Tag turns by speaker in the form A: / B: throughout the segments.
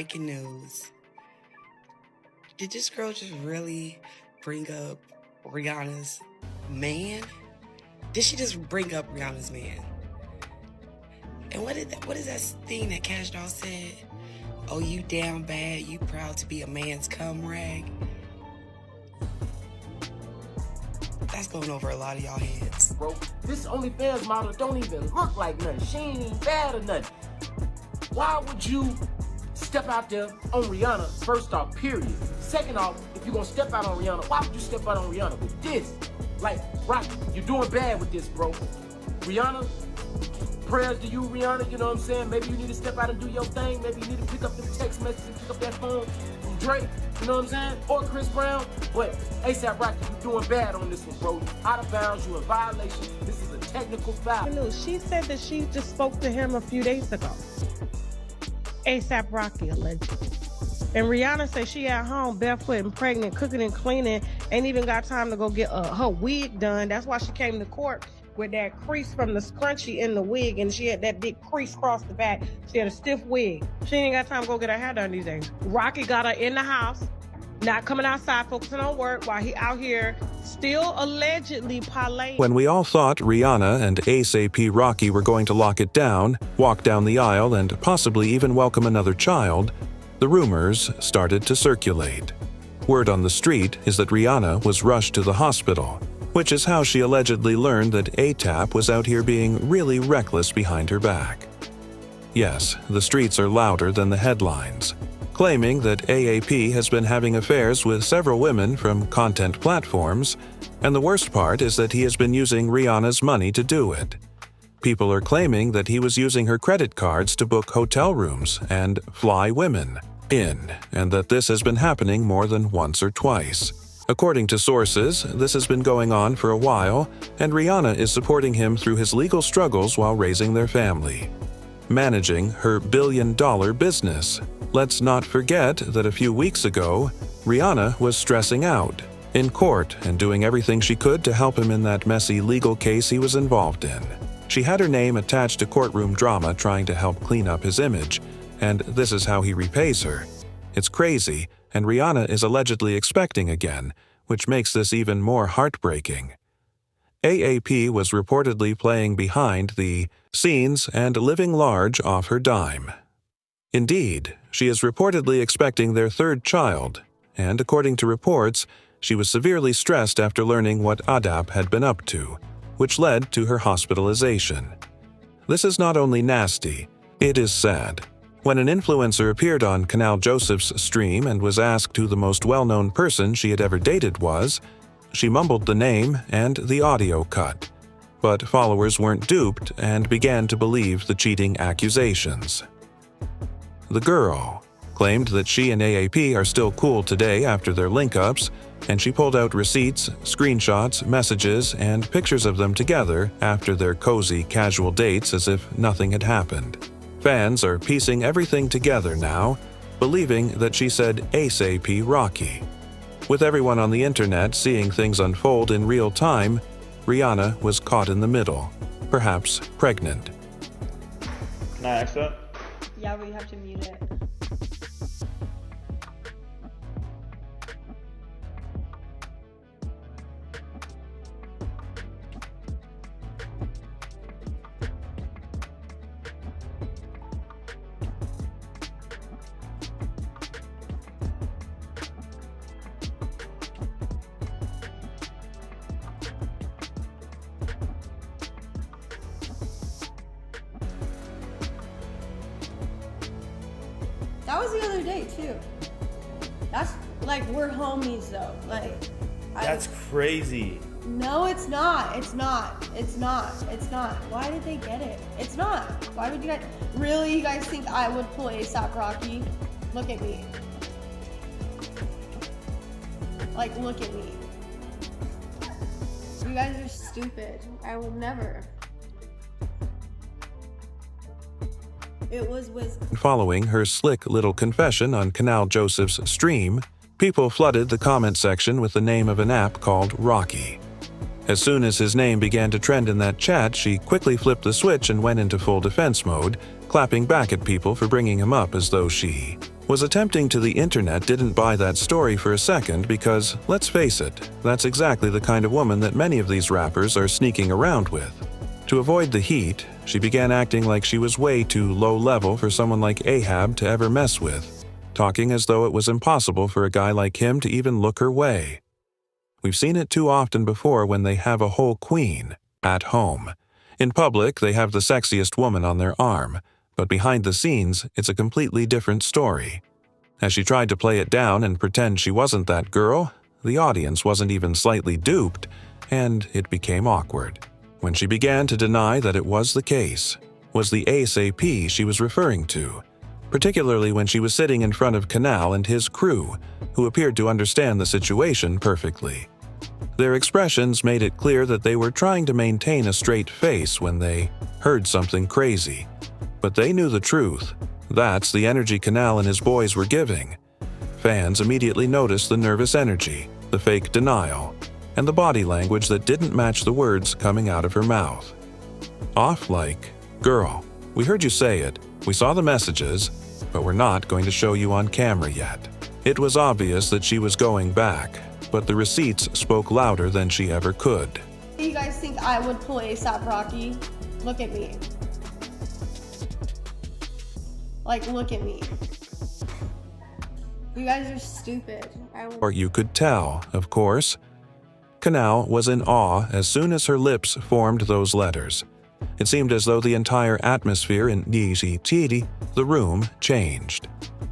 A: Breaking news. Did this girl just really bring up Rihanna's man? Did she just bring up Rihanna's man? And what is that thing that Cash Doll said? Oh, you down bad, you proud to be a man's cum rag? That's going over a lot of y'all heads.
B: Bro, this OnlyFans model don't even look like nothing. She ain't even bad or nothing. Why would you step out there on Rihanna, first off, period? Second off, if you're gonna step out on Rihanna, why would you step out on Rihanna with this? Like, Rocky, you're doing bad with this, bro. Rihanna, prayers to you, Rihanna, you know what I'm saying? Maybe you need to step out and do your thing. Maybe you need to pick up the text message, pick up that phone from Drake, you know what I'm saying? Or Chris Brown. But ASAP Rocky, you're doing bad on this one, bro. You out of bounds, you in violation. This is a technical foul.
C: She said that she just spoke to him a few days ago. ASAP Rocky, allegedly. And Rihanna said she at home barefoot and pregnant, cooking and cleaning, ain't even got time to go get her wig done. That's why she came to court with that crease from the scrunchie in the wig, and she had that big crease across the back. She had a stiff wig. She ain't got time to go get her hair done these days. Rocky got her in the house, not coming outside, focusing on work, while he out here still allegedly parlaying.
D: When we all thought Rihanna and ASAP Rocky were going to lock it down, walk down the aisle, and possibly even welcome another child, the rumors started to circulate. Word on the street is that Rihanna was rushed to the hospital, which is how she allegedly learned that ASAP was out here being really reckless behind her back. Yes, the streets are louder than the headlines, claiming that AAP has been having affairs with several women from content platforms, and the worst part is that he has been using Rihanna's money to do it. People are claiming that he was using her credit cards to book hotel rooms and fly women in, and that this has been happening more than once or twice. According to sources, this has been going on for a while, and Rihanna is supporting him through his legal struggles while raising their family, managing her billion-dollar business. Let's not forget that a few weeks ago, Rihanna was stressing out in court and doing everything she could to help him in that messy legal case he was involved in. She had her name attached to courtroom drama trying to help clean up his image, and this is how he repays her. It's crazy, and Rihanna is allegedly expecting again, which makes this even more heartbreaking. AAP was reportedly playing behind the scenes and living large off her dime. Indeed, she is reportedly expecting their third child, and according to reports, she was severely stressed after learning what ASAP had been up to, which led to her hospitalization. This is not only nasty, it is sad. When an influencer appeared on Canal Joseph's stream and was asked who the most well-known person she had ever dated was, she mumbled the name and the audio cut. But followers weren't duped and began to believe the cheating accusations. The girl claimed that she and AAP are still cool today after their link-ups, and she pulled out receipts, screenshots, messages, and pictures of them together after their cozy, casual dates as if nothing had happened. Fans are piecing everything together now, believing that she said ASAP Rocky. With everyone on the internet seeing things unfold in real time, Rihanna was caught in the middle, perhaps pregnant.
E: Can I exit?
C: Yeah, we have to mute it.
F: That was the other day too. That's like, we're homies though. Like,
E: That's crazy.
F: No, it's not. It's not. It's not. It's not. Why did they get it? It's not. Why would you guys? Really, you guys think I would pull ASAP Rocky? Look at me. Like, look at me. You guys are stupid. I will never. It was
D: Following her slick little confession on Canal Joseph's stream, people flooded the comment section with the name of an app called Rocky. As soon as his name began to trend in that chat, she quickly flipped the switch and went into full defense mode, clapping back at people for bringing him up as though she Was attempting to the internet didn't buy that story for a second because, let's face it, that's exactly the kind of woman that many of these rappers are sneaking around with. To avoid the heat, she began acting like she was way too low level for someone like Ahab to ever mess with, talking as though it was impossible for a guy like him to even look her way. We've seen it too often before when they have a whole queen at home. In public, they have the sexiest woman on their arm, but behind the scenes, it's a completely different story. As she tried to play it down and pretend she wasn't that girl, the audience wasn't even slightly duped, and it became awkward. When she began to deny that it was the case, was the ASAP she was referring to, particularly when she was sitting in front of Canal and his crew, who appeared to understand the situation perfectly. Their expressions made it clear that they were trying to maintain a straight face when they heard something crazy. But they knew the truth. That's the energy Canal and his boys were giving. Fans immediately noticed the nervous energy, the fake denial, and the body language that didn't match the words coming out of her mouth. Off like, "Girl, we heard you say it, we saw the messages, but we're not going to show you on camera yet." It was obvious that she was going back, but the receipts spoke louder than she ever could.
F: You guys think I would pull ASAP Rocky? Look at me. Like, look at me. You guys are stupid.
D: Or you could tell, of course. Canal was in awe as soon as her lips formed those letters. It seemed as though the entire atmosphere in the room changed.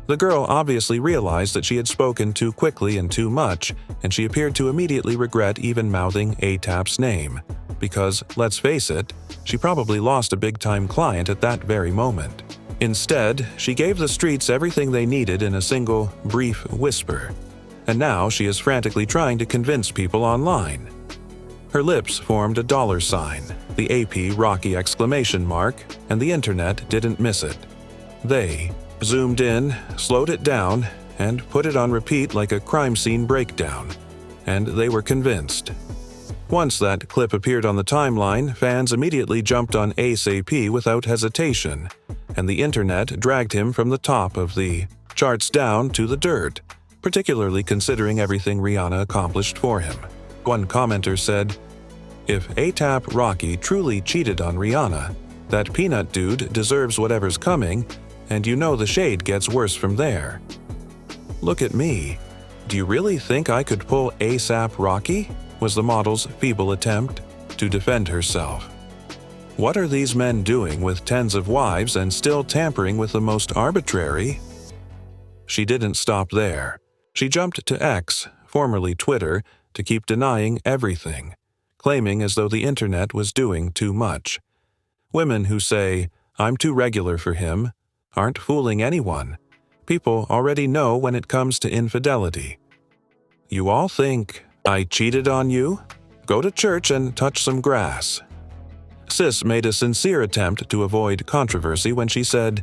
D: The girl obviously realized that she had spoken too quickly and too much, and she appeared to immediately regret even mouthing ATAP's name. Because, let's face it, she probably lost a big-time client at that very moment. Instead, she gave the streets everything they needed in a single, brief whisper. And now she is frantically trying to convince people online. Her lips formed a dollar sign, the AP Rocky exclamation mark, and the internet didn't miss it. They zoomed in, slowed it down, and put it on repeat like a crime scene breakdown. And they were convinced. Once that clip appeared on the timeline, fans immediately jumped on ASAP without hesitation, and the internet dragged him from the top of the charts down to the dirt, particularly considering everything Rihanna accomplished for him. One commenter said, "If ASAP Rocky truly cheated on Rihanna, that peanut dude deserves whatever's coming, and you know the shade gets worse from there." "Look at me. Do you really think I could pull ASAP Rocky?" was the model's feeble attempt to defend herself. What are these men doing with tens of wives and still tampering with the most arbitrary? She didn't stop there. She jumped to X, formerly Twitter, to keep denying everything, claiming as though the internet was doing too much. Women who say, "I'm too regular for him," aren't fooling anyone. People already know when it comes to infidelity. You all think, "I cheated on you? Go to church and touch some grass." Sis made a sincere attempt to avoid controversy when she said,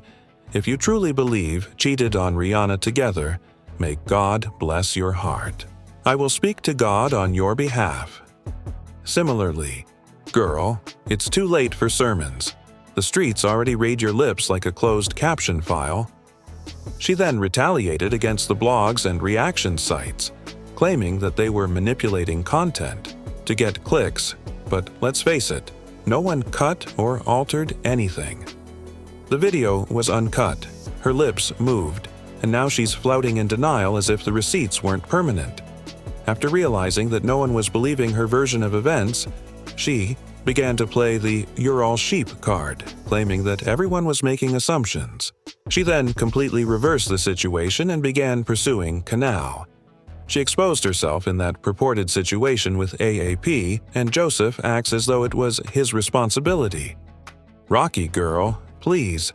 D: "If you truly believe cheated on Rihanna together, may God bless your heart. I will speak to God on your behalf." Similarly, "Girl, it's too late for sermons. The streets already read your lips like a closed caption file." She then retaliated against the blogs and reaction sites, claiming that they were manipulating content to get clicks, but let's face it, no one cut or altered anything. The video was uncut, her lips moved, and now she's flouting in denial as if the receipts weren't permanent. After realizing that no one was believing her version of events, she began to play the "you're all sheep" card, claiming that everyone was making assumptions. She then completely reversed the situation and began pursuing Canal. She exposed herself in that purported situation with AAP, and Joseph acts as though it was his responsibility. Rocky girl, please.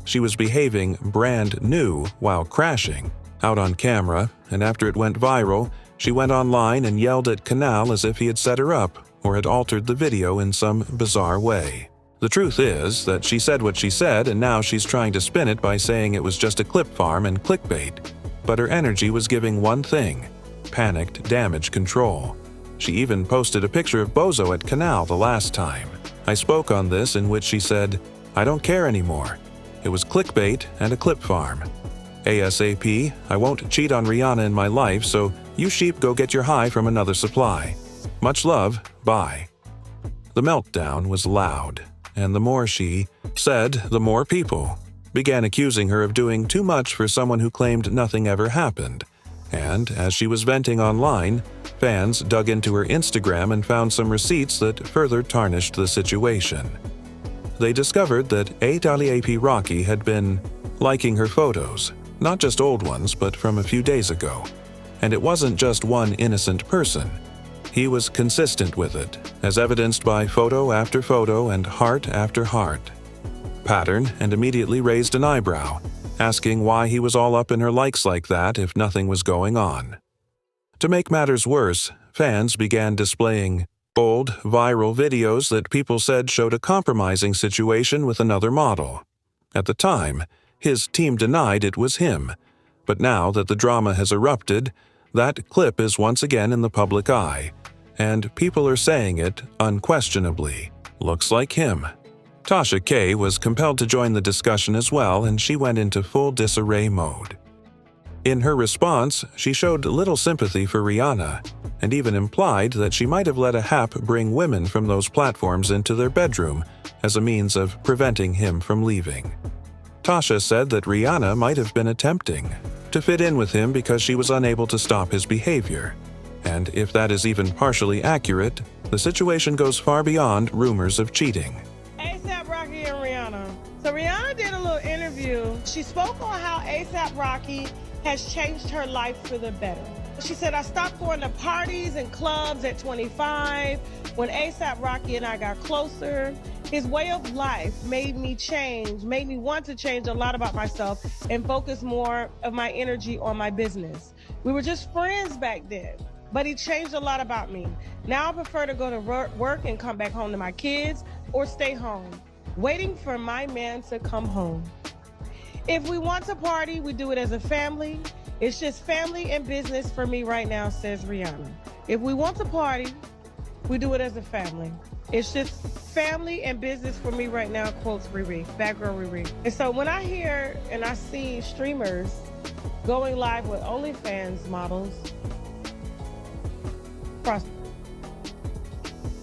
D: She was behaving brand new while crashing, out on camera, and after it went viral, she went online and yelled at Canal as if he had set her up or had altered the video in some bizarre way. The truth is that she said what she said, and now she's trying to spin it by saying it was just a clip farm and clickbait. But her energy was giving one thing: panicked damage control. She even posted a picture of Bozo at Canal the last time. I spoke on this, in which she said, "I don't care anymore. It was clickbait and a clip farm." ASAP, I won't cheat on Rihanna in my life, so you sheep go get your high from another supply. Much love, bye. The meltdown was loud, and the more she said, the more people began accusing her of doing too much for someone who claimed nothing ever happened. And as she was venting online, fans dug into her Instagram and found some receipts that further tarnished the situation. They discovered that A.A.P. Rocky had been liking her photos, not just old ones, but from a few days ago. And it wasn't just one innocent person. He was consistent with it, as evidenced by photo after photo and heart after heart. Pattern and immediately raised an eyebrow, asking why he was all up in her likes like that if nothing was going on. To make matters worse, fans began displaying old, viral videos that people said showed a compromising situation with another model. At the time, his team denied it was him, but now that the drama has erupted, that clip is once again in the public eye, and people are saying it unquestionably. Looks like him. Tasha K was compelled to join the discussion as well, and she went into full disarray mode. In her response, she showed little sympathy for Rihanna, and even implied that she might have let a hap bring women from those platforms into their bedroom as a means of preventing him from leaving. Tasha said that Rihanna might have been attempting to fit in with him because she was unable to stop his behavior. And if that is even partially accurate, the situation goes far beyond rumors of cheating.
C: A$AP Rocky and Rihanna. So Rihanna did a little interview. She spoke on how A$AP Rocky has changed her life for the better. She said, I stopped going to parties and clubs at 25. When A$AP Rocky and I got closer, his way of life made me want to change a lot about myself and focus more of my energy on my business. We were just friends back then, but he changed a lot about me. Now I prefer to go to work and come back home to my kids or stay home, waiting for my man to come home. If we want to party, we do it as a family. It's just family and business for me right now, says Rihanna. If we want to party, we do it as a family. It's just family and business for me right now, quotes Riri, bad girl Riri. And so when I hear and I see streamers going live with OnlyFans models,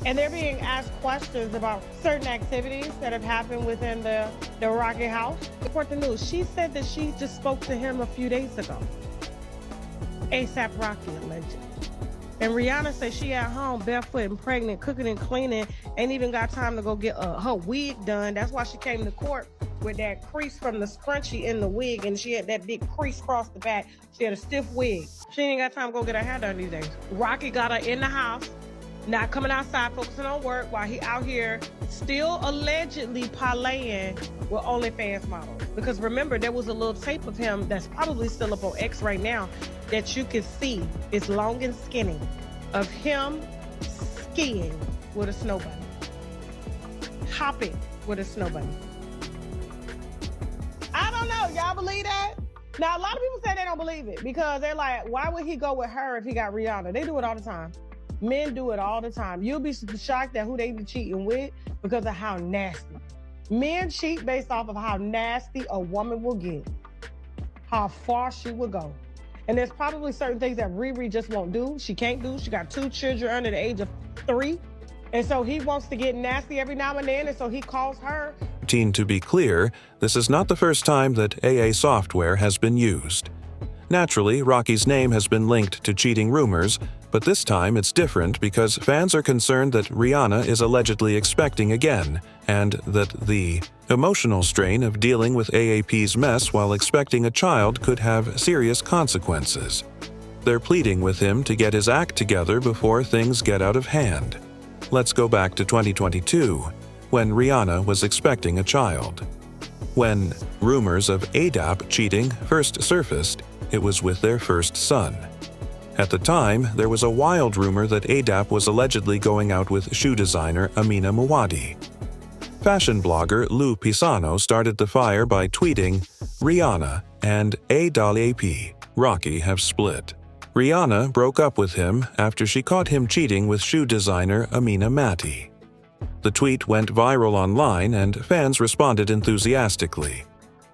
C: and they're being asked questions about certain activities that have happened within the Rocky house. Report the news. She said that she just spoke to him a few days ago. A$AP Rocky alleged. And Rihanna said she at home, barefoot and pregnant, cooking and cleaning, ain't even got time to go get her wig done. That's why she came to court with that crease from the scrunchie in the wig, and she had that big crease across the back. She had a stiff wig. She ain't got time to go get her hair done these days. Rocky got her in the house, not coming outside, focusing on work, while he out here still allegedly parlaying with OnlyFans models. Because remember, there was a little tape of him that's probably still up on X right now that you can see. It's long and skinny of him skiing with a snow bunny, hopping with a snow bunny. I don't know. Y'all believe that? Now, a lot of people say they don't believe it because they're like, why would he go with her if he got Rihanna? They do it all the time. Men do it all the time. You'll be shocked at who they be cheating with because of how nasty. Men cheat based off of how nasty a woman will get, how far she will go. And there's probably certain things that Riri just won't do. She can't do. She got 2 children under the age of 3. And so he wants to get nasty every now and then. And so he calls her.
D: To be clear, this is not the first time that AA software has been used. Naturally, Rocky's name has been linked to cheating rumors, but this time it's different because fans are concerned that Rihanna is allegedly expecting again, and that the emotional strain of dealing with AAP's mess while expecting a child could have serious consequences. They're pleading with him to get his act together before things get out of hand. Let's go back to 2022, when Rihanna was expecting a child. When rumors of A$AP cheating first surfaced, it was with their first son. At the time, there was a wild rumor that A$AP was allegedly going out with shoe designer Amina Muaddi. Fashion blogger Lou Pisano started the fire by tweeting, Rihanna and A$AP Rocky have split. Rihanna broke up with him after she caught him cheating with shoe designer Amina Muaddi. The tweet went viral online and fans responded enthusiastically.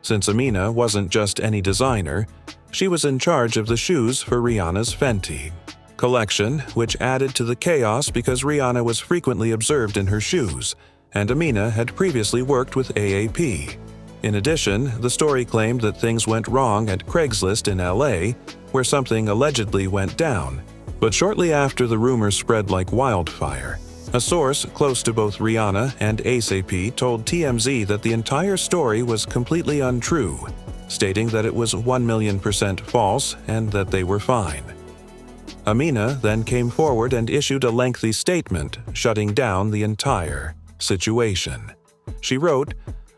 D: Since Amina wasn't just any designer, she was in charge of the shoes for Rihanna's Fenty collection, which added to the chaos because Rihanna was frequently observed in her shoes, and Amina had previously worked with AAP. In addition, the story claimed that things went wrong at Craigslist in LA, where something allegedly went down. But shortly after the rumors spread like wildfire, a source close to both Rihanna and ASAP told TMZ that the entire story was completely untrue, stating that it was 1,000,000% false and that they were fine. Amina then came forward and issued a lengthy statement shutting down the entire situation. She wrote,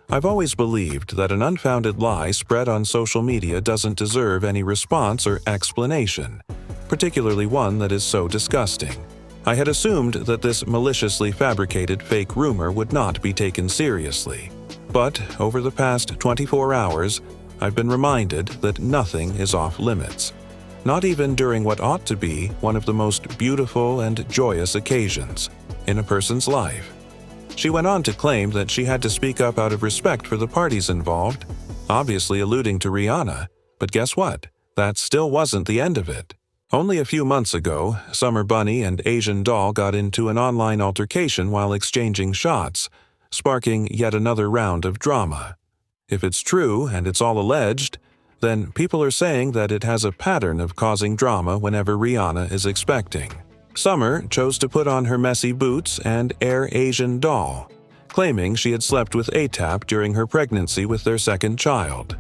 D: "I've always believed that an unfounded lie spread on social media doesn't deserve any response or explanation, particularly one that is so disgusting. I had assumed that this maliciously fabricated fake rumor would not be taken seriously. But over the past 24 hours, I've been reminded that nothing is off limits. Not even during what ought to be one of the most beautiful and joyous occasions in a person's life." She went on to claim that she had to speak up out of respect for the parties involved, obviously alluding to Rihanna. But guess what? That still wasn't the end of it. Only a few months ago, Summer Bunny and Asian Doll got into an online altercation while exchanging shots, sparking yet another round of drama. If it's true and it's all alleged, then people are saying that it has a pattern of causing drama whenever Rihanna is expecting. Summer chose to put on her messy boots and air Asian Doll, claiming she had slept with ASAP during her pregnancy with their second child.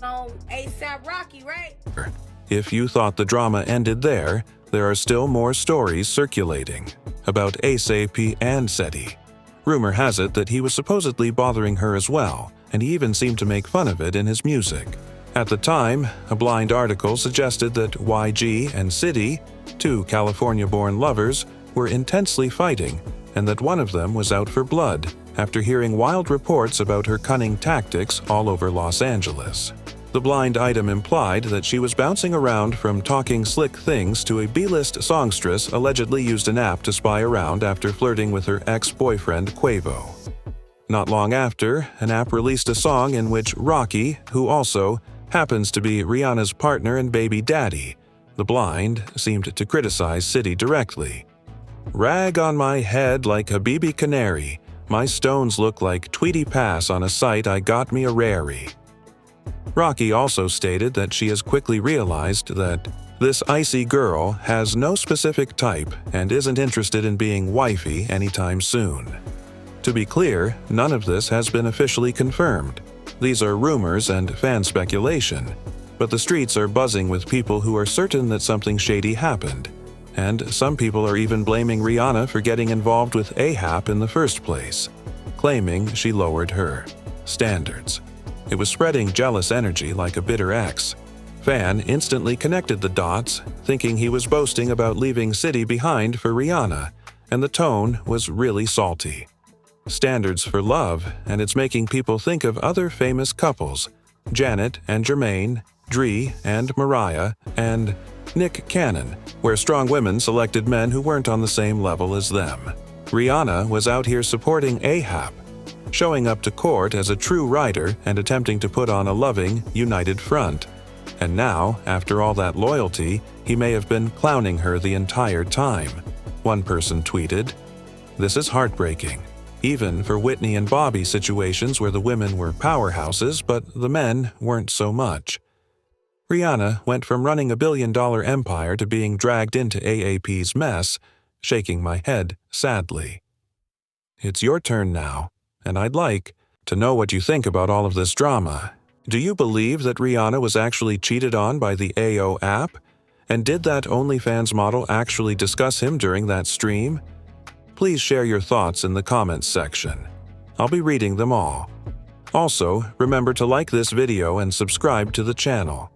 G: A$AP Rocky, right?
D: If you thought the drama ended there are still more stories circulating about ASAP and Seti. Rumor has it that he was supposedly bothering her as well, and he even seemed to make fun of it in his music. At the time, a blind article suggested that YG and Seti, two California-born lovers, were intensely fighting, and that one of them was out for blood after hearing wild reports about her cunning tactics all over Los Angeles. The blind item implied that she was bouncing around from talking slick things to a B-list songstress allegedly used an app to spy around after flirting with her ex-boyfriend Quavo. Not long after, an app released a song in which Rocky, who also happens to be Rihanna's partner and baby daddy, the blind, seemed to criticize Seti directly. "Rag on my head like Habibi Canary. My stones look like Tweety Pass on a site I got me a rarey." Rocky also stated that she has quickly realized that this icy girl has no specific type and isn't interested in being wifey anytime soon. To be clear, none of this has been officially confirmed. These are rumors and fan speculation, but the streets are buzzing with people who are certain that something shady happened, and some people are even blaming Rihanna for getting involved with ASAP in the first place, claiming she lowered her standards. It was spreading jealous energy like a bitter ex. Fan instantly connected the dots, thinking he was boasting about leaving Seti behind for Rihanna, and the tone was really salty. Standards for love, and it's making people think of other famous couples, Janet and Jermaine, Dree and Mariah, and Nick Cannon, where strong women selected men who weren't on the same level as them. Rihanna was out here supporting ASAP, showing up to court as a true rider and attempting to put on a loving, united front. And now, after all that loyalty, he may have been clowning her the entire time. One person tweeted, "This is heartbreaking. Even for Whitney and Bobby situations where the women were powerhouses, but the men weren't so much." Rihanna went from running a billion-dollar empire to being dragged into AAP's mess, shaking my head sadly. It's your turn now, and I'd like to know what you think about all of this drama. Do you believe that Rihanna was actually cheated on by the AO app? And did that OnlyFans model actually discuss him during that stream? Please share your thoughts in the comments section. I'll be reading them all. Also, remember to like this video and subscribe to the channel.